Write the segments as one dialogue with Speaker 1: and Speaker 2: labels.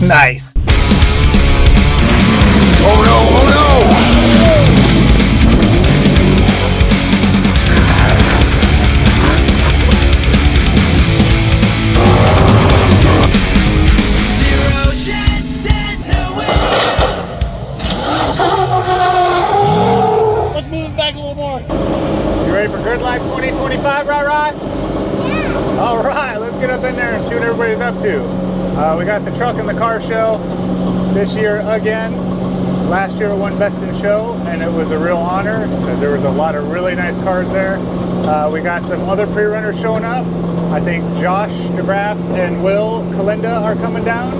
Speaker 1: Nice. Oh no, oh no!
Speaker 2: Let's move back a little more.
Speaker 3: You ready for Grid Life 2025, Rod? Yeah. All right, let's get up in there and see what everybody's up to. We got the truck and the car show this year again. Last year we won Best in Show, and it was a real honor because there was a lot of really nice cars there. We got some other pre-runners showing up. I think Josh DeGraff and Will Kalinda are coming down,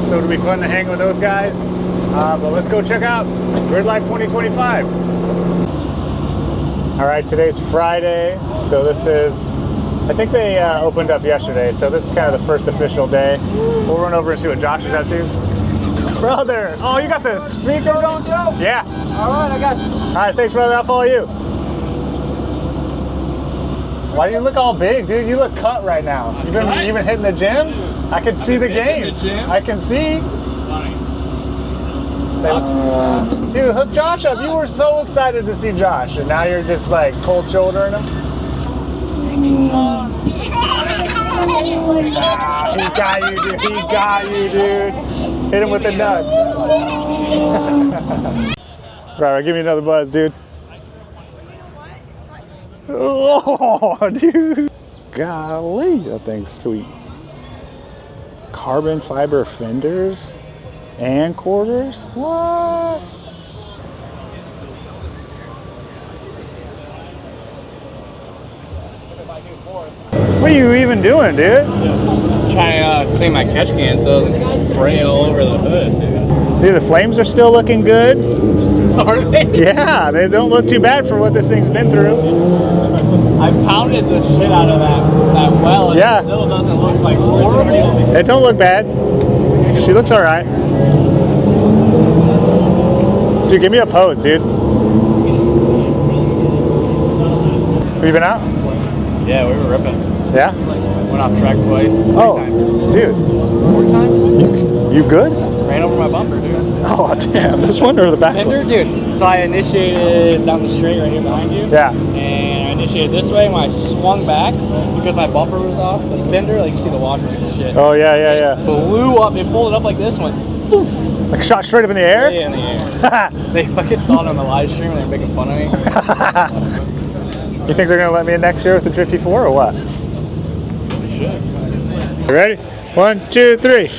Speaker 3: so it'll be fun to hang with those guys. But let's go check out Grid Life 2025. All right, today's Friday, so this is, I think they opened up yesterday, so this is kind of the first official day. We'll run over and see what Josh is up to. Brother, oh, you got the speaker going? Yeah.
Speaker 2: All right, I got you.
Speaker 3: All right, thanks, brother. I'll follow you. Why do you look all big, dude? You look cut right now. You've been hitting the gym? I can see the game. I can see. Dude, hook Josh up. You were so excited to see Josh, and now you're just like cold shouldering him. He got you, dude. He got you, dude. Hit him with the nuts. Right, give me another buzz, dude. Oh, dude. Golly, that thing's sweet. Carbon fiber fenders and quarters? What? What are you even doing, dude?
Speaker 2: Trying to clean my catch can so it doesn't spray all over the hood, dude.
Speaker 3: Dude, the flames are still looking good.
Speaker 2: Are they?
Speaker 3: Yeah, they don't look too bad for what this thing's been through.
Speaker 2: I pounded the shit out of that well, and
Speaker 3: Yeah.
Speaker 2: it still doesn't look like horrible.
Speaker 3: It don't look bad. She looks all right. Dude, give me a pose, dude. Have you been out?
Speaker 2: Yeah, we were ripping.
Speaker 3: Yeah?
Speaker 2: Went off track twice. Three times.
Speaker 3: Dude.
Speaker 2: 4 times?
Speaker 3: You good?
Speaker 2: Ran over my bumper, dude.
Speaker 3: Oh, damn. This one or the back
Speaker 2: Fender,
Speaker 3: one?
Speaker 2: dude. So I initiated down the straight right here behind you.
Speaker 3: Yeah.
Speaker 2: And I initiated this way, and when I swung back, because my bumper was off, the fender, like you see the washers and shit.
Speaker 3: Oh, yeah.
Speaker 2: Blew up. It folded up like this, went poof.
Speaker 3: Like shot straight up in the air?
Speaker 2: Yeah, in the air. They fucking saw it on the live stream and they're making fun of me.
Speaker 3: You think they're going to let me in next year with the Drifty 4 or what?
Speaker 2: They should.
Speaker 3: You ready? 1, 2, 3.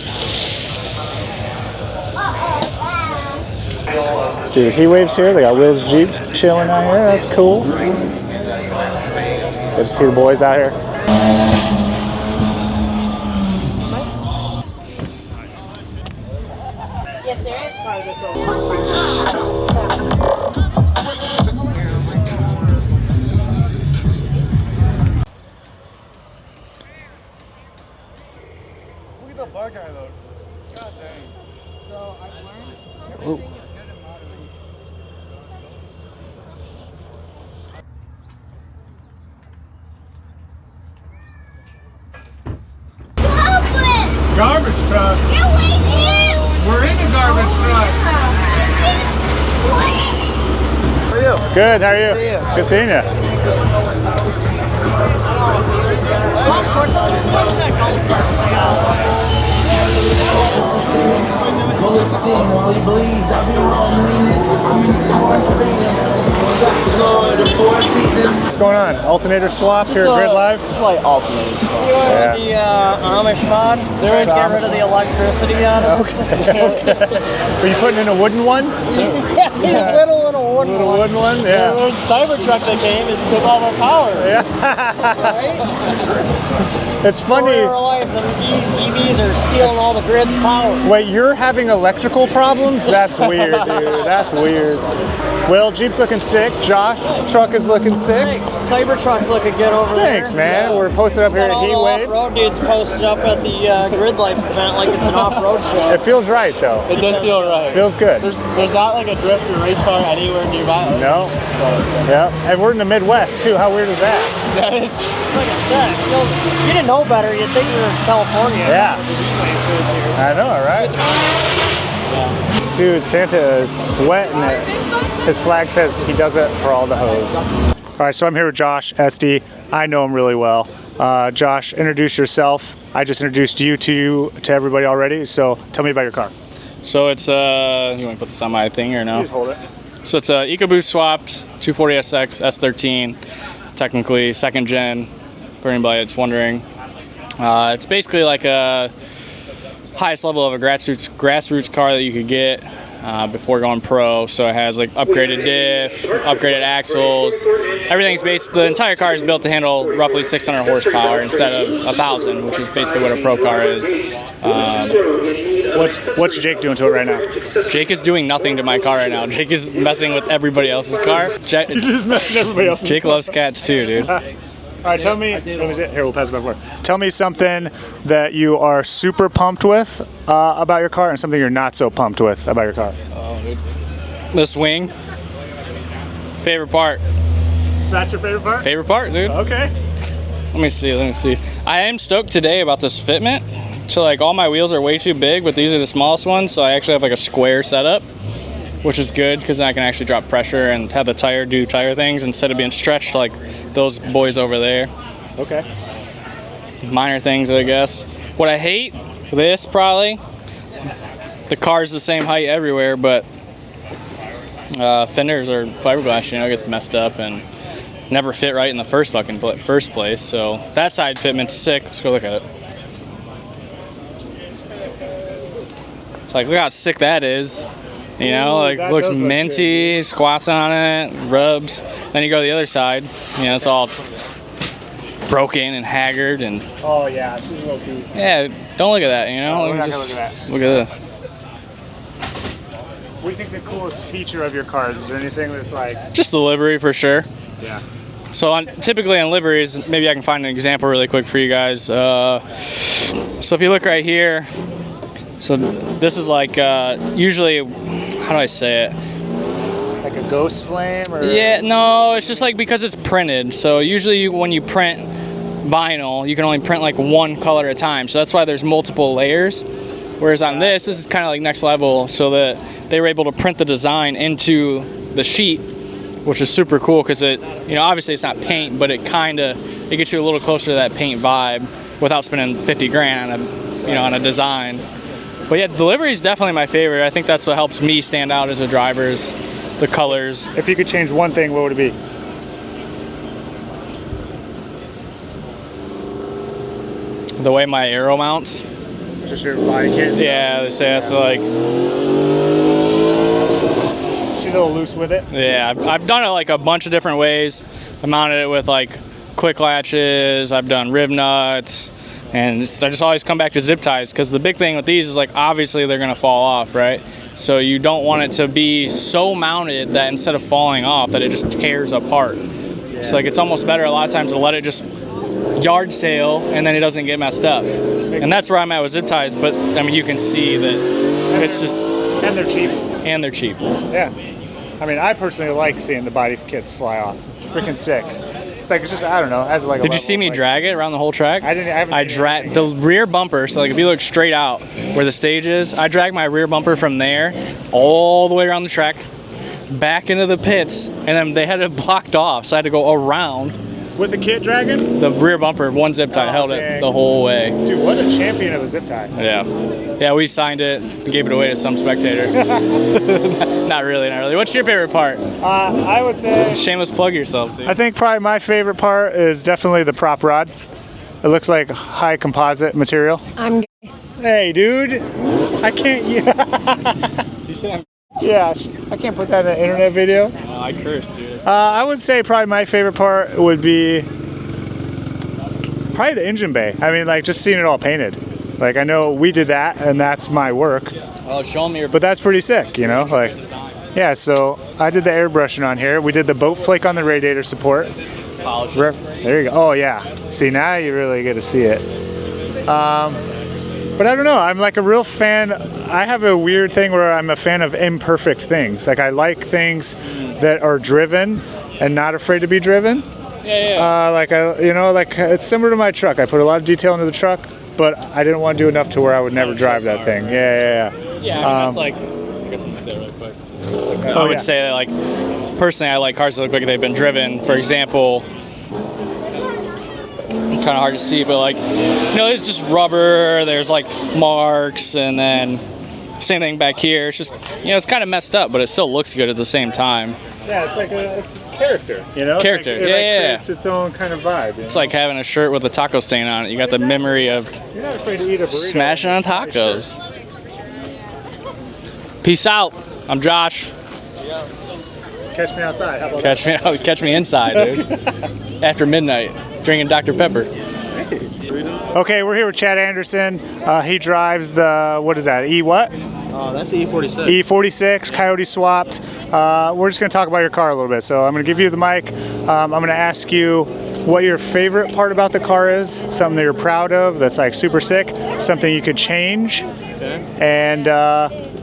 Speaker 3: Dude, Heat Waves here. They got Will's Jeep chilling out here. That's cool. Good to see the boys out here.
Speaker 4: Yes, there is.
Speaker 3: Look at the bar guy though. God dang. So I've learned. Garbage truck. We're in a garbage truck. How are you? Good. How are you? Good seeing you. What's going on? Alternator swap here at Grid Live?
Speaker 2: Slight alternator swap.
Speaker 3: Yeah.
Speaker 2: The Amish mod, they're going to get rid of the electricity out of it.
Speaker 3: Okay. Are you putting in a wooden one?
Speaker 2: Yeah, little and a wooden
Speaker 3: Little
Speaker 2: one.
Speaker 3: wooden one? Yeah.
Speaker 2: There was a Cybertruck that came and took all our power.
Speaker 3: Yeah. It's funny.
Speaker 2: Story of our life, and EVs are stealing all the grid's power.
Speaker 3: Wait, you're having electrical problems? That's weird, dude. That's weird. Well, Jeep's looking sick. Josh, truck is looking sick.
Speaker 2: Thanks. Cybertruck's looking good over there.
Speaker 3: Thanks, man. We're posted up here at Heat Wave.
Speaker 2: Off-road dudes posted up at the Grid Life event like it's an off-road show.
Speaker 3: It feels right, though.
Speaker 2: It does feel right.
Speaker 3: Feels good.
Speaker 2: There's not like a drift or race car anywhere nearby.
Speaker 3: No. Yeah. And we're in the Midwest, too. How weird is that?
Speaker 2: That is, like I said, it feels, if you didn't know better, you'd think we were in California.
Speaker 3: Yeah.
Speaker 2: With the heat wave cruise here.
Speaker 3: I know, right?
Speaker 2: Yeah.
Speaker 3: Dude, Santa is sweating it. His flag says he does it for all the hoes. All right, so I'm here with Josh SD. I know him really well. Josh, introduce yourself. I just introduced you to everybody already, so tell me about your car.
Speaker 2: So it's you want to put this on my thing or no?
Speaker 3: Please hold it.
Speaker 2: So it's a EcoBoost swapped 240SX S13, technically second gen. For anybody that's wondering, it's basically like a highest level of a grassroots car that you could get before going pro. So it has like upgraded diff, upgraded axles. Everything's the entire car is built to handle roughly 600 horsepower instead of 1,000, which is basically what a pro car is.
Speaker 3: What's Jake doing to it right now?
Speaker 2: Jake is doing nothing to my car right now. Jake is messing with everybody else's car.
Speaker 3: He's just messing everybody else's
Speaker 2: Jake loves cats too, dude.
Speaker 3: All right, tell me. Here, we'll pass it back forward. Tell me something that you are super pumped with about your car, and something you're not so pumped with about your car.
Speaker 2: This wing. Favorite part.
Speaker 3: That's your favorite part?
Speaker 2: Favorite part, dude.
Speaker 3: Okay.
Speaker 2: Let me see. I am stoked today about this fitment. So like all my wheels are way too big, but these are the smallest ones. So I actually have like a square setup, which is good because then I can actually drop pressure and have the tire do tire things instead of being stretched like those boys over there.
Speaker 3: Okay.
Speaker 2: Minor things, I guess. What I hate, this probably, the car's the same height everywhere, but fenders or fiberglass, it gets messed up and never fit right in the first place. So that side fitment's sick. Let's go look at it. It's like, look how sick that is. You know, like looks minty, squats on it, rubs. Then you go to the other side, it's all broken and haggard and.
Speaker 3: Oh yeah, she's a little cute.
Speaker 2: Yeah, don't look at that.
Speaker 3: We're not gonna look at that.
Speaker 2: Look at this.
Speaker 3: What do you think the coolest feature of your car is? Is there anything that's like?
Speaker 2: Just the livery for sure.
Speaker 3: Yeah.
Speaker 2: So typically on liveries, maybe I can find an example really quick for you guys. So if you look right here, so this is like usually, how do I say it?
Speaker 3: Like a ghost flame or?
Speaker 2: Yeah, no, it's just like because it's printed. So usually when you print vinyl, you can only print like one color at a time. So that's why there's multiple layers. Whereas on this is kind of like next level, so that they were able to print the design into the sheet, which is super cool because it, obviously it's not paint, but it gets you a little closer to that paint vibe without spending 50 grand on on a design. But yeah, the livery is definitely my favorite. I think that's what helps me stand out as a driver is the colors.
Speaker 3: If you could change one thing, what would it be?
Speaker 2: The way my aero mounts.
Speaker 3: Just your body kit?
Speaker 2: Yeah, they say that's like.
Speaker 3: She's a little loose with it?
Speaker 2: Yeah, I've done it like a bunch of different ways. I mounted it with like quick latches, I've done rib nuts. And I just always come back to zip ties because the big thing with these is like obviously they're gonna fall off, right? So you don't want it to be so mounted that instead of falling off that it just tears apart. Yeah. So like it's almost better a lot of times to let it just yard sail and then it doesn't get messed up. And that's where I'm at with zip ties, but I mean you can see that it's just.
Speaker 3: And they're cheap.
Speaker 2: And they're cheap.
Speaker 3: Yeah. I mean I personally like seeing the body kits fly off. It's freaking sick. It's like, it's just, I don't know, as like a
Speaker 2: Did you see me drag it around the whole track?
Speaker 3: I
Speaker 2: dragged the rear bumper, so like if you look straight out where the stage is, I dragged my rear bumper from there all the way around the track, back into the pits, and then they had it blocked off, so I had to go around.
Speaker 3: With the kit dragging?
Speaker 2: The rear bumper, one zip tie, held it the whole way.
Speaker 3: Dude, what a champion of a zip tie.
Speaker 2: Yeah. Yeah, we signed it and gave it away to some spectator. Not really. What's your favorite part?
Speaker 3: I would say...
Speaker 2: Shameless plug yourself, dude.
Speaker 3: I think probably my favorite part is definitely the prop rod. It looks like high composite material.
Speaker 1: I'm gay.
Speaker 3: Hey, dude. I can't...
Speaker 2: You said I'm...
Speaker 3: Yeah, I can't put that in an internet video.
Speaker 2: Oh, I curse, dude.
Speaker 3: I would say probably my favorite part would be probably the engine bay. I mean, like just seeing it all painted. Like I know we did that, and that's my work.
Speaker 2: Well, show me your.
Speaker 3: But that's pretty sick, like. Yeah, so I did the airbrushing on here. We did the boat flake on the radiator support. There you go. Oh yeah. See, now you really get to see it. But I don't know. I'm like a real fan. I have a weird thing where I'm a fan of imperfect things. Like I like things that are driven and not afraid to be driven.
Speaker 2: Yeah.
Speaker 3: Like it's similar to my truck. I put a lot of detail into the truck. but I didn't want to do enough to where I would never drive that thing. Yeah, yeah, yeah.
Speaker 2: Yeah, I mean, that's like, I guess I'm gonna say it really quick. I
Speaker 3: Oh,
Speaker 2: would
Speaker 3: yeah.
Speaker 2: say that, like, personally, I like cars that look like they've been driven. For example, kind of hard to see, but like, you know, it's just rubber. There's like marks, and then same thing back here. It's just, you know, it's kind of messed up, but it still looks good at the same time.
Speaker 3: Yeah, it's like it's character, you know?
Speaker 2: Character,
Speaker 3: It's like,
Speaker 2: yeah.
Speaker 3: It's its own kind of vibe.
Speaker 2: It's like having a shirt with a taco stain on it. You got the memory of
Speaker 3: You're not afraid to eat a burrito.
Speaker 2: smashing on tacos. Peace out. I'm Josh.
Speaker 3: Catch me outside. How about
Speaker 2: Catch me inside, dude. After midnight, drinking Dr. Pepper.
Speaker 3: that? Okay, we're here with Chad Anderson. He drives the, what is that, E what?
Speaker 1: That's the E46.
Speaker 3: E46, Coyote swapped. We're just going to talk about your car a little bit. So I'm going to give you the mic. I'm going to ask you what your favorite part about the car is, something that you're proud of that's like super sick, something you could change, and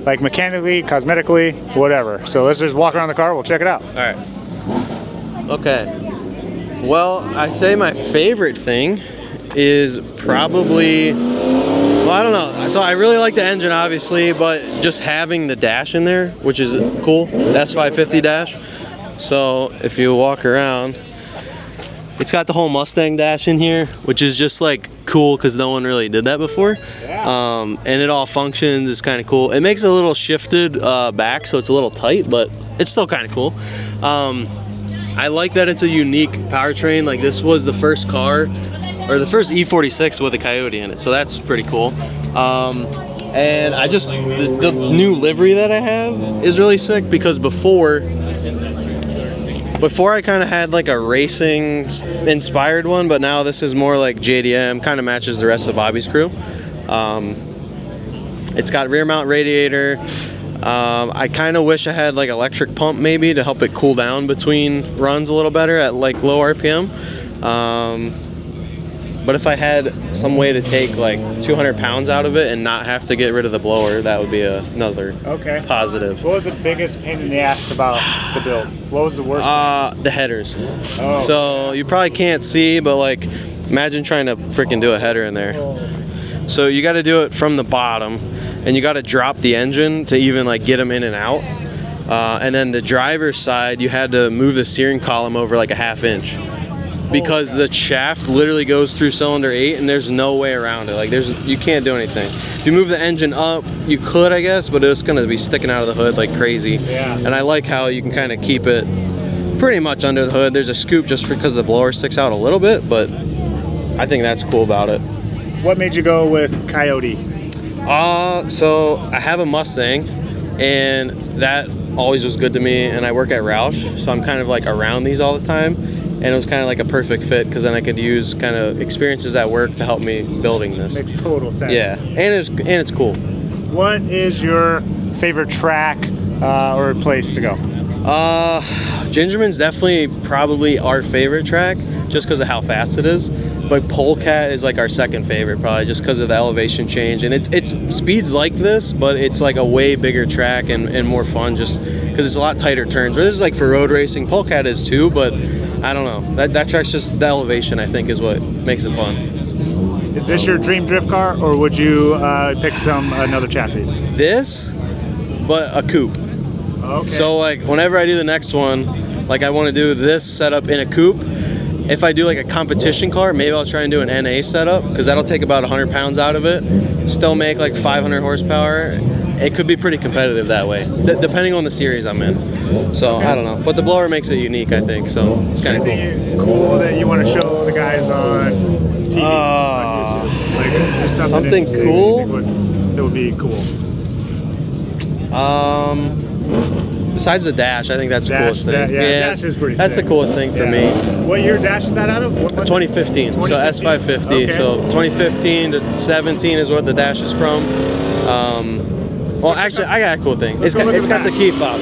Speaker 3: like mechanically, cosmetically, whatever. So let's just walk around the car. We'll check it out.
Speaker 1: All right. Okay. Well, I say my favorite thing is probably, well, I don't know. So I really like the engine, obviously, but just having the dash in there, which is cool, the S550 dash. So if you walk around, it's got the whole Mustang dash in here, which is just like cool because no one really did that before. And it all functions. It's kind of cool. It makes it a little shifted back, so it's a little tight, but it's still kind of cool. I like that it's a unique powertrain. Like, this was the first car, or the first E46 with a Coyote in it, so that's pretty cool. And I just, the new livery that I have is really sick because before I kind of had like a racing inspired one, but now this is more like JDM, kind of matches the rest of Bobby's crew. It's got rear mount radiator. I kind of wish I had like electric pump maybe to help it cool down between runs a little better at like low RPM. But if I had some way to take like 200 pounds out of it and not have to get rid of the blower, that would be another positive.
Speaker 3: What was the biggest pain in the ass about the build? What was the worst
Speaker 1: The headers.
Speaker 3: Oh.
Speaker 1: So you probably can't see, but like imagine trying to freaking do a header in there. So you got to do it from the bottom, and you got to drop the engine to even like get them in and out. And then the driver's side, you had to move the steering column over like a ½ inch. Because the shaft literally goes through cylinder 8 and there's no way around it. Like you can't do anything. If you move the engine up, you could, I guess, but it's gonna be sticking out of the hood like crazy.
Speaker 3: Yeah.
Speaker 1: And I like how you can kind of keep it pretty much under the hood. There's a scoop just because the blower sticks out a little bit, but I think that's cool about it.
Speaker 3: What made you go with Coyote?
Speaker 1: So I have a Mustang, and that always was good to me, and I work at Roush, so I'm kind of like around these all the time. And it was kind of like a perfect fit because then I could use kind of experiences at work to help me building this.
Speaker 3: Makes total sense.
Speaker 1: Yeah, and it's cool.
Speaker 3: What is your favorite track or place to go?
Speaker 1: Gingerman's definitely probably our favorite track just because of how fast it is. But Polecat is like our second favorite probably just because of the elevation change. And it's speeds like this, but it's like a way bigger track and more fun just because it's a lot tighter turns. Where this is like for road racing, Polecat is too, but I don't know. That track's just the elevation, I think, is what makes it fun.
Speaker 3: Is this your dream drift car, or would you pick another chassis?
Speaker 1: This, but a coupe.
Speaker 3: Okay.
Speaker 1: So like whenever I do the next one, like I want to do this setup in a coupe. If I do like a competition car, maybe I'll try and do an NA setup because that'll take about 100 pounds out of it. Still make like 500 horsepower. It could be pretty competitive that way, depending on the series I'm in. So I don't know, but the blower makes it unique, I think. So it's kind of cool.
Speaker 3: Anything cool that you want to show the guys on TV? On YouTube? Like, is there
Speaker 1: something
Speaker 3: interesting
Speaker 1: cool?
Speaker 3: you think that would be cool?
Speaker 1: Besides the dash, I think that's the coolest thing.
Speaker 3: Dash is pretty
Speaker 1: That's
Speaker 3: sick.
Speaker 1: the coolest thing for me.
Speaker 3: What year dash is that out of? What was it?
Speaker 1: 2015, so
Speaker 3: 2015?
Speaker 1: S550.
Speaker 3: Okay.
Speaker 1: So 2015 to 17 is what the dash is from. Well, actually, I got a cool thing. It's
Speaker 3: go look
Speaker 1: got
Speaker 3: at
Speaker 1: the
Speaker 3: that.
Speaker 1: key fob.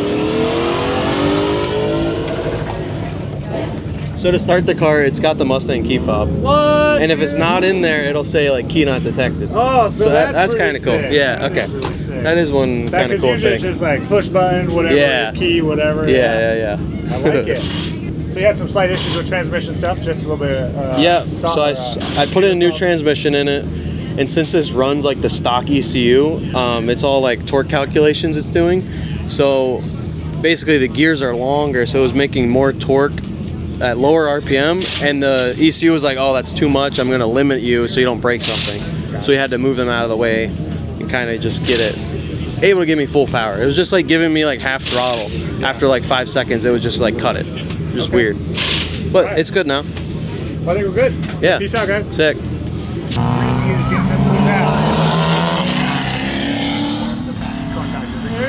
Speaker 1: So to start the car, it's got the Mustang key fob.
Speaker 3: What?
Speaker 1: And if it's not in there, it'll say like key not detected.
Speaker 3: Oh, so
Speaker 1: that's
Speaker 3: pretty
Speaker 1: kind of cool.
Speaker 3: sick.
Speaker 1: Yeah,
Speaker 3: That
Speaker 1: okay.
Speaker 3: is really sick.
Speaker 1: That is one
Speaker 3: That-
Speaker 1: kind of
Speaker 3: 'cause
Speaker 1: cool
Speaker 3: usually
Speaker 1: thing.
Speaker 3: it's just like push button, whatever,
Speaker 1: Yeah.
Speaker 3: key, whatever.
Speaker 1: Yeah.
Speaker 3: I like it. So you had some slight issues with transmission stuff, just a little bit.
Speaker 1: Yeah, so I put in a new transmission in it, And since this runs like the stock ECU, it's all like torque calculations it's doing. So basically the gears are longer, so it was making more torque at lower RPM, and the ECU was like, oh, that's too much, I'm gonna limit you so you don't break something. So we had to move them out of the way and kind of just get it able to give me full power. It was just like giving me like half throttle. After like 5 seconds, it would just like cut it. Just weird. But it's good now.
Speaker 3: Well, I think we're good. So
Speaker 1: Yeah.
Speaker 3: peace out, guys.
Speaker 1: Sick.
Speaker 3: There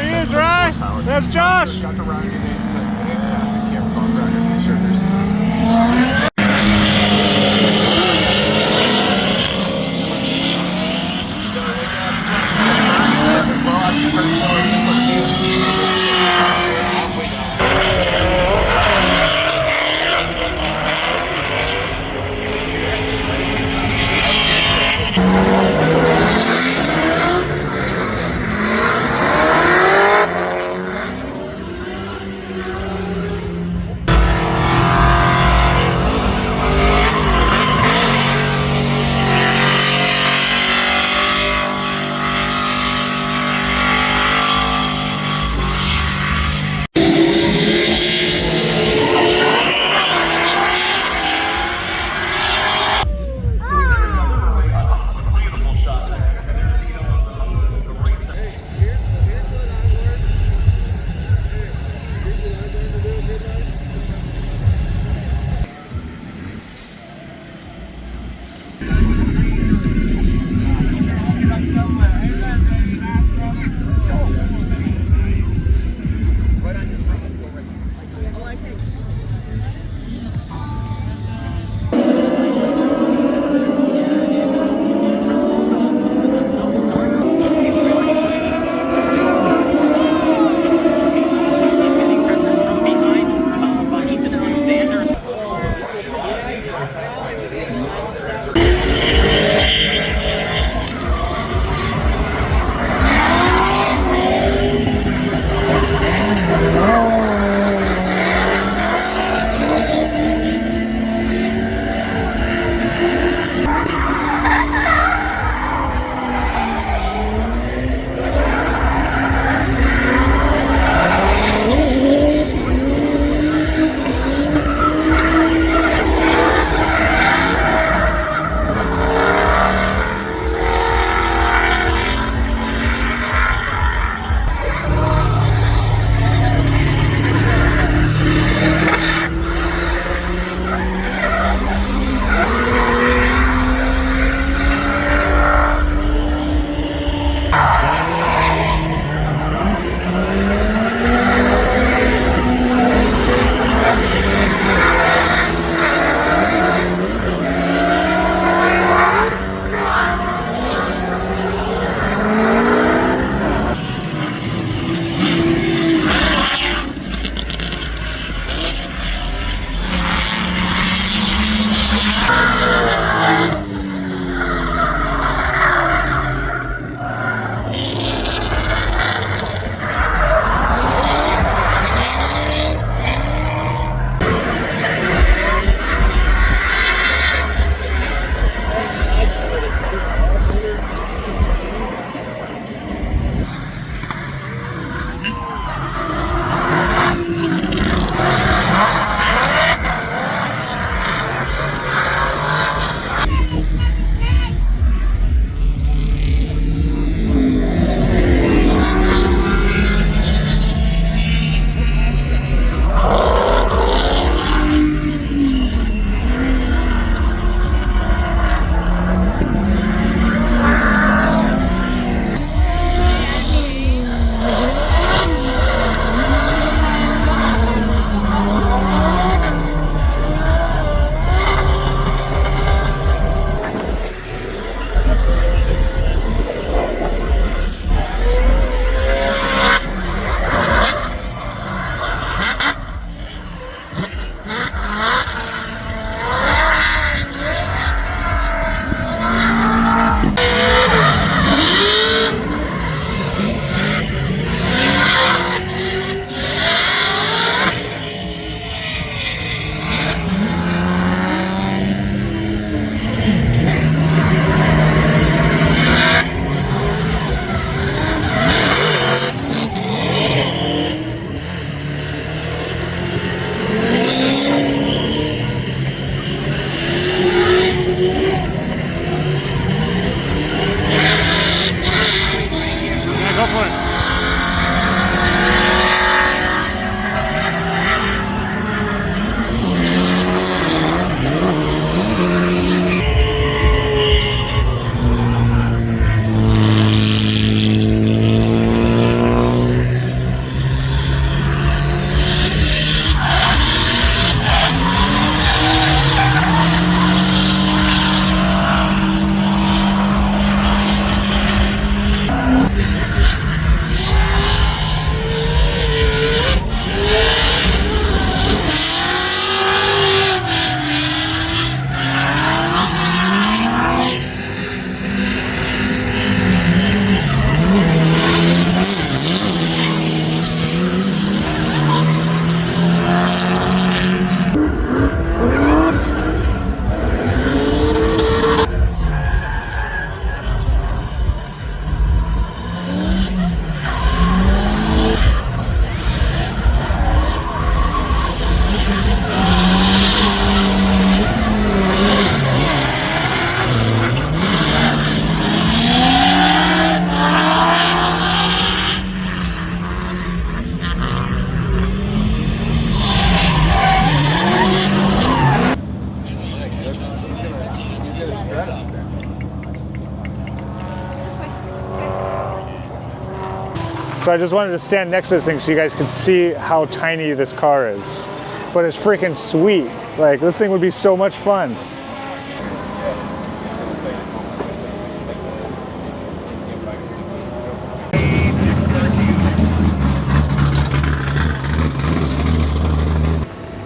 Speaker 3: he is, Ryan. That's Josh.
Speaker 4: Got to ride it. It's a fantastic camper rider. I'm sure there's
Speaker 3: So I just wanted to stand next to this thing so you guys can see how tiny this car is. But it's freaking sweet. Like, this thing would be so much fun.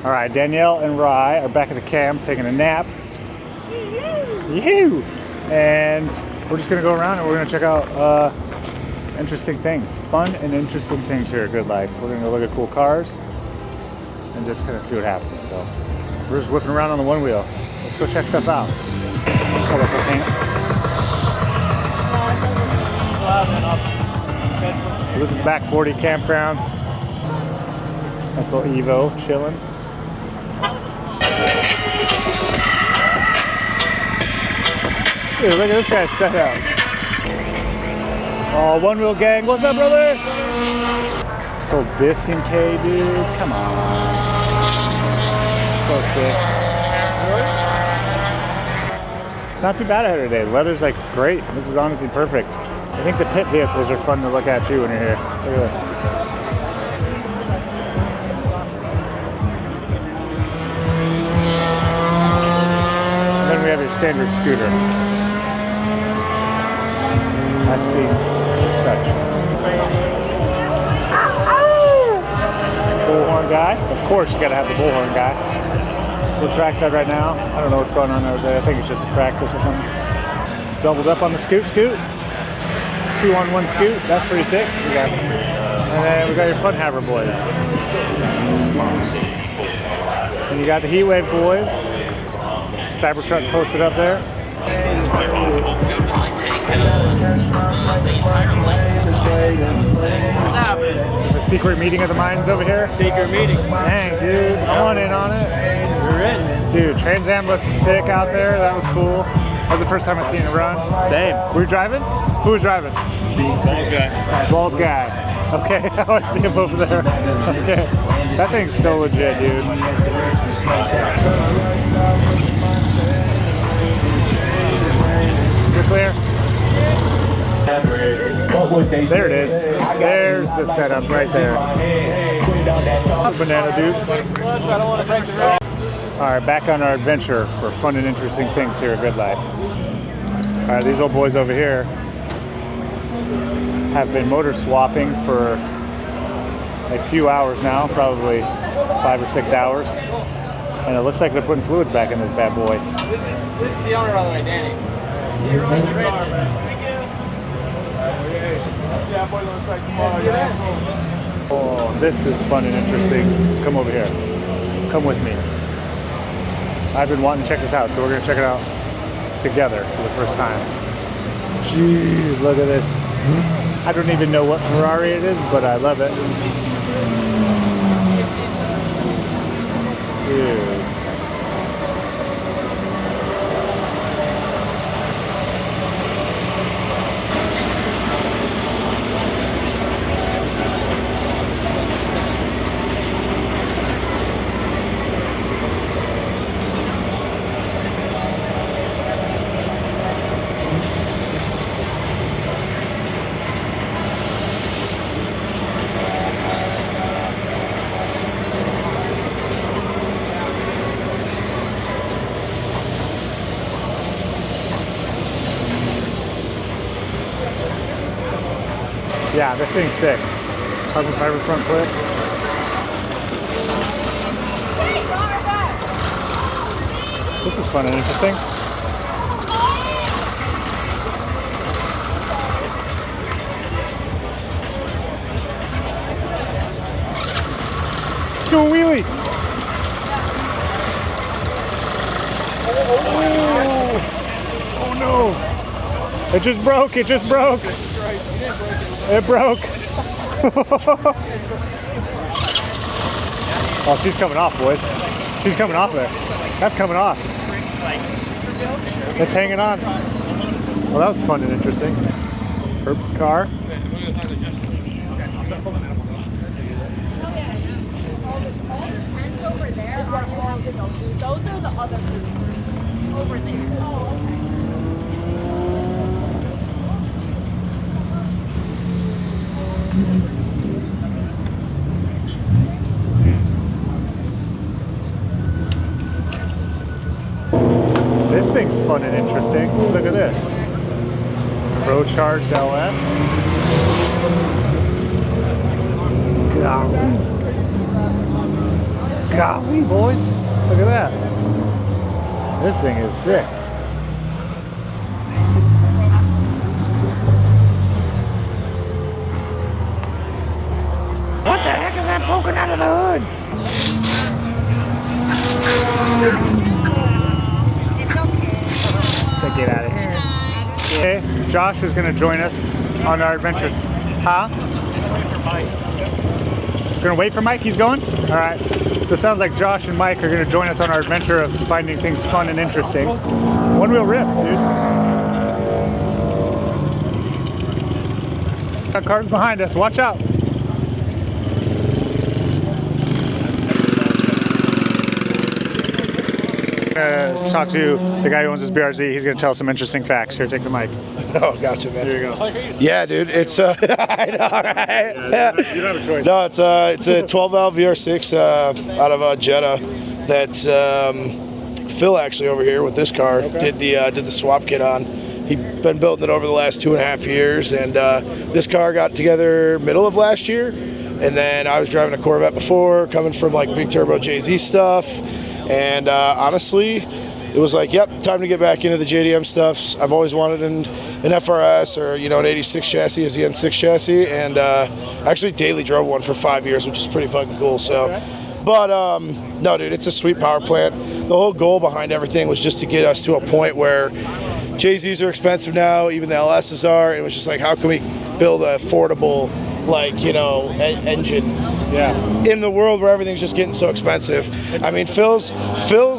Speaker 3: All right, Danielle and Rye are back at the camp taking a nap. Yoo-hoo! And we're just gonna go around and we're gonna check out interesting things. Fun and interesting things here at Good Life. We're gonna go look at cool cars and just kind of see what happens. So we're just whipping around on the one wheel. Let's go check stuff out. Colorful paints. So this is the back 40 campground. Nice little Evo chilling. Dude, look at this guy's setup. Oh, One Wheel Gang, what's up, brother? So Biskin K, dude, come on. So sick. It's not too bad out here today. The weather's like great. This is honestly perfect. I think the pit vehicles are fun to look at too when you're here. Look at this. And then we have your standard scooter. I see such. Bullhorn guy. Of course you gotta have the bullhorn guy. We're trackside right now. I don't know what's going on over there. I think it's just practice or something. Doubled up on the scoot. 2-on-1 scoot. That's pretty sick. And then we got your Fun Haver boys. And you got the Heatwave boys. Cybertruck posted up there.
Speaker 2: What's happening?
Speaker 3: There's a secret meeting of the minds over here.
Speaker 2: Secret meeting.
Speaker 3: Dang, dude. I want in on it.
Speaker 2: We're in.
Speaker 3: Dude, Trans Am looked sick out there. That was cool. That was the first time I've seen it run.
Speaker 2: Same.
Speaker 3: Were you driving? Who was driving?
Speaker 2: Bald guy.
Speaker 3: Bald guy. Okay, I always see him over there. Okay. That thing's so legit, dude. You're clear? There it is. There's the setup right there. Banana dude.
Speaker 2: I don't want to break the road.
Speaker 3: All right, back on our adventure for fun and interesting things here at Good Life. All right, these old boys over here have been motor swapping for a few hours now, probably 5 or 6 hours. And it looks like they're putting fluids back in this bad boy.
Speaker 2: This is the owner, by the way, Danny.
Speaker 3: Oh, this is fun and interesting. Come over here. Come with me. I've been wanting to check this out, so we're going to check it out together for the first time. Jeez, look at this. I don't even know what Ferrari it is, but I love it. Dude. Yeah, this thing's sick. Carbon fiber front clip. This is fun and interesting. Do a wheelie. Oh no. It just broke. It just broke. It broke. Oh, she's coming off, boys. She's coming off there. That's coming off. It's hanging on. Well, that was fun and interesting. Herb's car.
Speaker 5: Those are the other food over there. Oh, okay.
Speaker 3: This thing's fun and interesting. Look at this. Pro Charged LS. Golly. Golly, boys. Look at that. This thing is sick. What the heck is that poking out of the hood? So get out of here. Okay, Josh is going to join us on our adventure. Huh? Gonna wait for Mike? He's going? All right. So it sounds like Josh and Mike are gonna join us on our adventure of finding things fun and interesting. One wheel rips, dude. Got cars behind us. Watch out. Talk to the guy who owns this BRZ. He's gonna tell us some interesting facts. Here, take the mic.
Speaker 4: Oh, gotcha, man.
Speaker 3: There you go.
Speaker 4: Yeah, dude. It's I know, right?
Speaker 3: Yeah, you don't have a choice.
Speaker 4: No, it's a 12 valve VR6 out of Jetta that Phil actually over here with this car did the swap kit on. He'd been building it over the last 2.5 years, and this car got together middle of last year. And then I was driving a Corvette before, coming from like big turbo JZ stuff, and honestly, it was like, yep, time to get back into the JDM stuff. I've always wanted an FRS or, you know, an 86 chassis as the N6 chassis, and actually daily drove one for 5 years, which is pretty fucking cool. So, but no, dude, it's a sweet power plant. The whole goal behind everything was just to get us to a point where JZs are expensive now, even the LSs are. It was just like, how can we build an affordable, like, you know, engine in the world where everything's just getting so expensive. I mean, Phil's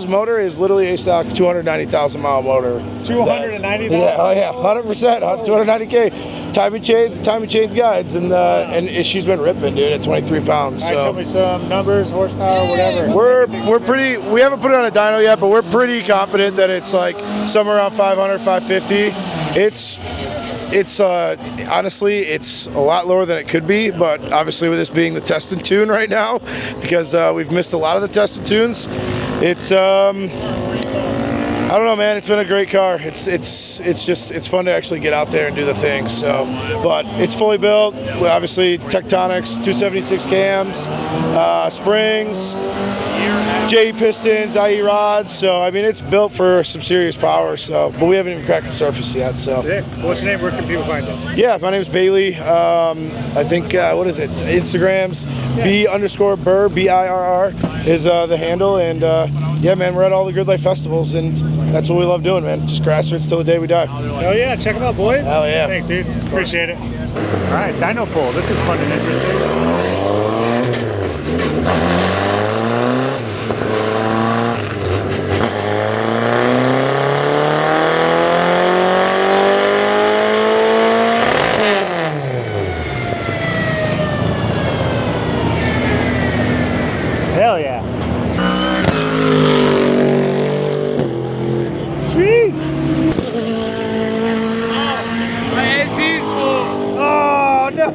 Speaker 4: motor is literally a stock 290,000 mile motor.
Speaker 3: 290,000?
Speaker 4: Yeah, oh yeah, 100%, 290K. Timing chains guides, and she's been ripping, dude, at 23 pounds.
Speaker 3: All right, tell me some numbers, horsepower, whatever.
Speaker 4: We're pretty, we haven't put it on a dyno yet, but we're pretty confident that it's like somewhere around 500, 550. It's honestly, it's a lot lower than it could be, but obviously with this being the test and tune right now, because we've missed a lot of the test and tunes, it's I don't know, man. It's been a great car. It's fun to actually get out there and do the thing. So, but it's fully built. Obviously, Tectonics, 276 cams, springs, JE pistons, IE rods. So, I mean, it's built for some serious power. So, but we haven't even cracked the surface yet. So,
Speaker 3: sick. What's your name? Where can people find you?
Speaker 4: Yeah, my name's Bailey. I think what is it? Instagram's B_Burr, BIRR is the handle, and yeah, man, we're at all the Grid Life festivals, and that's what we love doing, man. Just grassroots till the day we die.
Speaker 3: Hell yeah, check them out, boys.
Speaker 4: Hell yeah.
Speaker 3: Thanks, dude. Appreciate it. All right, dyno pull. This is fun and interesting. Hell yeah. Sweet.
Speaker 2: My ASD's full.
Speaker 3: Oh no.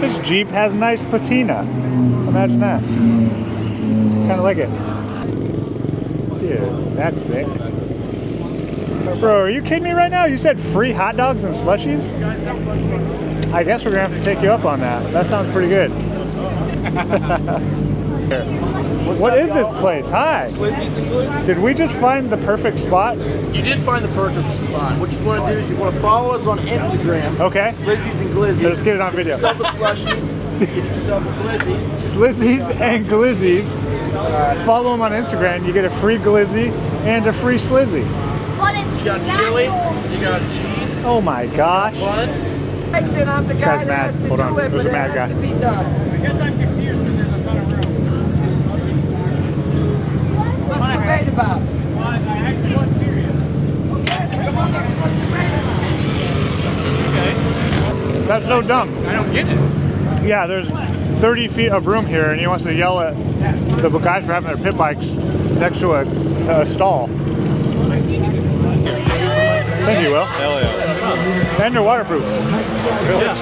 Speaker 3: This Jeep has nice patina. Imagine that. Kind of like it. Dude, that's sick. Bro, are you kidding me right now? You said free hot dogs and slushies? I guess we're gonna have to take you up on that. That sounds pretty good. What is this place? Hi. Did we just find the perfect spot?
Speaker 6: You did find the perfect spot. What you want to do is you want to follow us on Instagram.
Speaker 3: Okay.
Speaker 6: Slizzies and Glizzies.
Speaker 3: Let's get it on video.
Speaker 6: Get yourself a slushie. Get yourself a glizzy.
Speaker 3: Slizzies and Glizzies. Follow them on Instagram. You get a free glizzy and a free slizzy.
Speaker 6: You got chili. You got cheese.
Speaker 3: Oh my gosh.
Speaker 6: Buns.
Speaker 5: I'm the
Speaker 3: This
Speaker 5: guy
Speaker 3: guy's
Speaker 5: that
Speaker 3: mad.
Speaker 5: has to
Speaker 3: Hold on.
Speaker 5: do it,
Speaker 3: There's
Speaker 5: but
Speaker 3: a mad
Speaker 5: it
Speaker 3: guy.
Speaker 5: has to be done.
Speaker 2: I guess I'm confused because there's a ton of room.
Speaker 5: What's the debate about?
Speaker 2: Well, I actually was curious.
Speaker 3: Okay. That's so dumb.
Speaker 2: I don't get it.
Speaker 3: Yeah, there's 30 feet of room here, and he wants to yell at the guys for having their pit bikes next to a stall. Thank you, Will.
Speaker 1: Hell yeah.
Speaker 3: And they're waterproof.
Speaker 1: Yeah.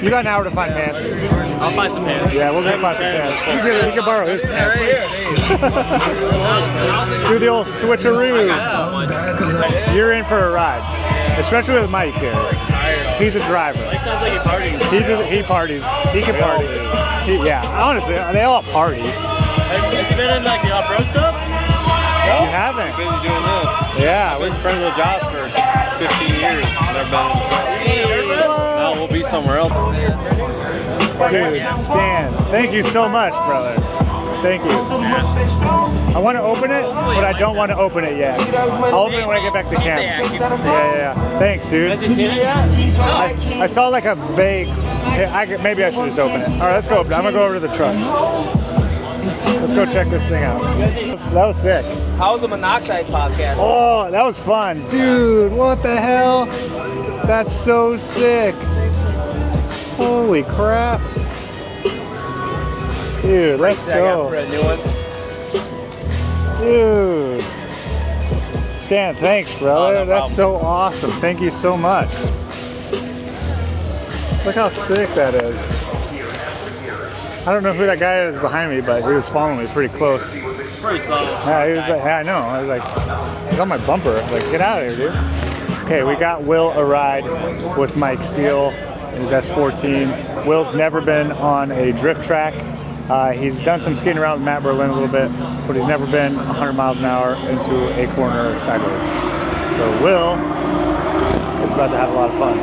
Speaker 3: You got an hour to find pants.
Speaker 1: I'll find some pants.
Speaker 3: Yeah, we'll go find some pants. He can borrow his pants. Do the old switcheroo. You're in for a ride. Especially with Mike here. He's a driver.
Speaker 1: Mike sounds like he parties.
Speaker 3: He parties. He can party. Yeah, honestly, they all party.
Speaker 1: Has he been in like the off-road stuff?
Speaker 3: You haven't.
Speaker 1: Been doing this.
Speaker 3: Yeah.
Speaker 1: I've been friends with Josh for 15 years. Never been in the truck. No, we'll be somewhere else.
Speaker 3: Dude, Stan, thank you so much, brother. Thank you. I want to open it, but I don't want to open it yet. I'll open it when I get back to camp. Yeah. Thanks, dude.
Speaker 1: Has he seen it yet?
Speaker 3: I saw like a vague. Maybe I should just open it. All right, let's go open it. I'm gonna go over to the truck. Let's go check this thing out. That was sick.
Speaker 6: How was the Monoxide podcast?
Speaker 3: Oh, that was fun, dude. What the hell? That's so sick. Holy crap. Dude, let's go. Dude. Stan, thanks, brother.
Speaker 1: Oh, no
Speaker 3: That's so awesome. Thank you so much. Look how sick that is. I don't know who that guy is behind me, but he was following me pretty close.
Speaker 1: Pretty slow.
Speaker 3: Yeah, he was like, yeah, I know. I was like, he's on my bumper. I was like, get out of here, dude. Okay, we got Will a ride with Mike Steele in his S14. Will's never been on a drift track. He's done some skating around with Matt Berlin a little bit, but he's never been 100 miles an hour into a corner sideways. So Will is about to have a lot of fun.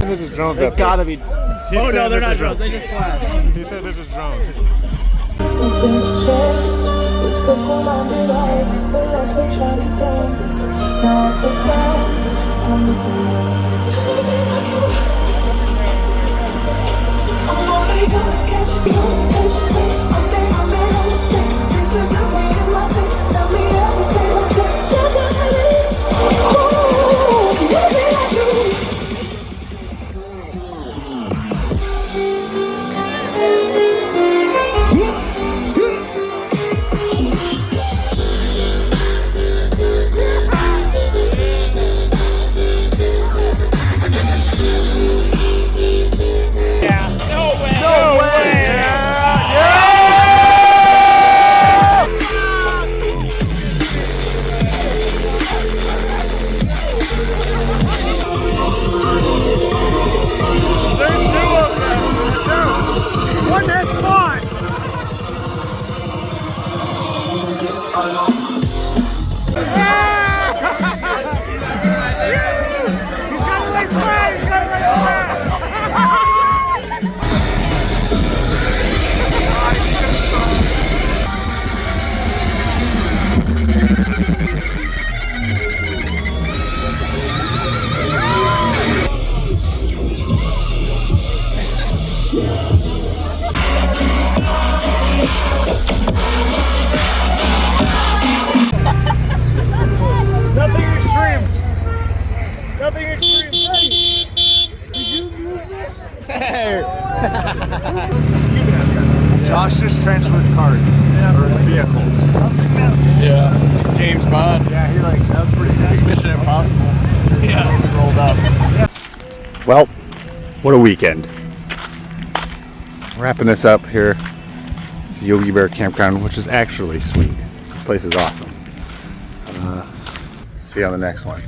Speaker 3: This is drones up
Speaker 6: Gotta be.
Speaker 3: Oh no, they're not drones.
Speaker 6: They just flash.
Speaker 3: He said this is drones. Nothing extreme. Nothing extreme. Hey, did you move this? Hey. Josh just transferred cards or vehicles.
Speaker 2: Yeah, James Bond.
Speaker 3: Yeah, he like that was pretty sick.
Speaker 2: Mission Impossible.
Speaker 3: Yeah, rolled up.
Speaker 7: Well, what a weekend. Wrapping this up here, Yogi Bear Campground, which is actually sweet. This place is awesome. See you on the next one.